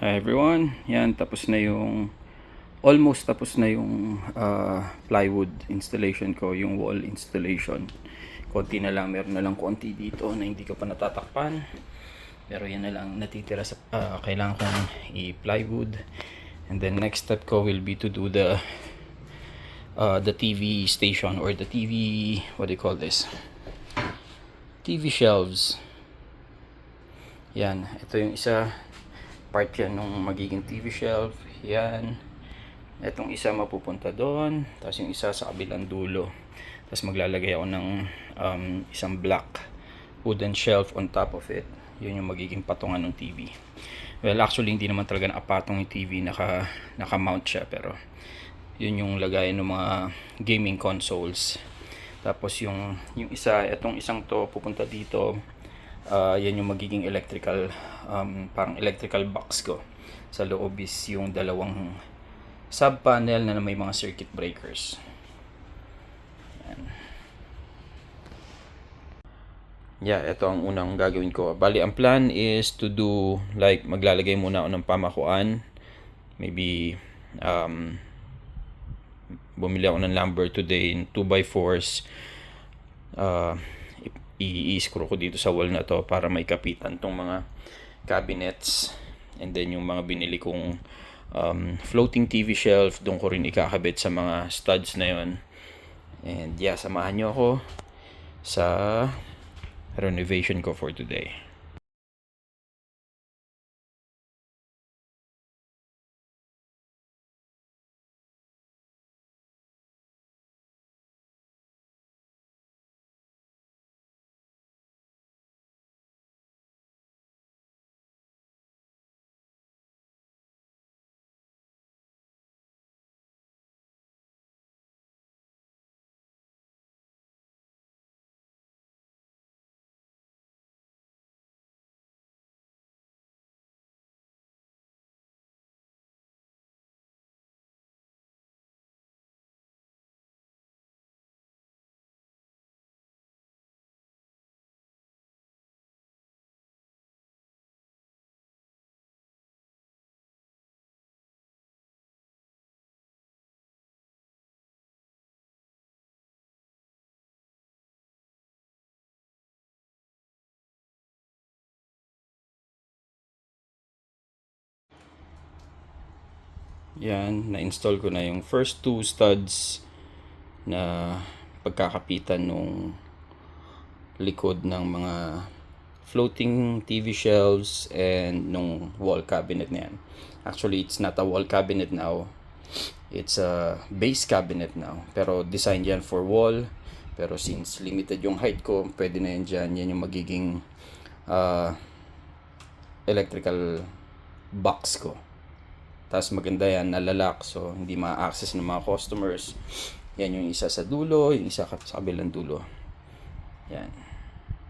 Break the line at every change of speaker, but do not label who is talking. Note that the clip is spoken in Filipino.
Hi everyone, yan almost tapos na yung plywood installation ko, yung wall installation. Konti na lang, meron na lang konti dito na hindi ko pa natatakpan. Pero yan na lang natitira sa kailangan kong i-plywood. And then next step ko will be to do the TV station or the TV, what do you call this? TV shelves. Yan, ito yung isa part yan nung magiging TV shelf. Yan. Itong isa mapupunta doon. Tapos yung isa sa kabilang dulo. Tapos maglalagay ako ng isang black wooden shelf on top of it. Yun yung magiging patungan ng TV. Well, actually hindi naman talaga nakapatong yung TV. Naka-mount siya. Pero yun yung lagay ng mga gaming consoles. Tapos yung isa, itong isang to pupunta dito. Yan yung magiging electrical parang electrical box ko. Sa loob is yung dalawang sub panel na may mga circuit breakers. Yan. Yeah, ito ang unang gagawin ko. Bali, ang plan is to do like maglalagay muna ako ng pamakuan. Maybe bumili ako ng lumber today, 2x4s. I-screw ko dito sa wall na to para may kapitan tong mga cabinets. And then yung mga binili kong floating TV shelf, doon ko rin ikakabit sa mga studs na yon. And yeah, samahan nyo ako sa renovation ko for today. Yan, na-install ko na yung first two studs na pagkakapitan nung likod ng mga floating TV shelves and nung wall cabinet na yan. Actually, it's not a wall cabinet now. It's a base cabinet now. Pero designed yan for wall. Pero since limited yung height ko, pwede na yan dyan. Yan yung magiging electrical box ko. Tapos maganda yan, nalalak, so hindi ma-access ng mga customers. Yan yung isa sa dulo, yung isa sa kabilang dulo. Yan.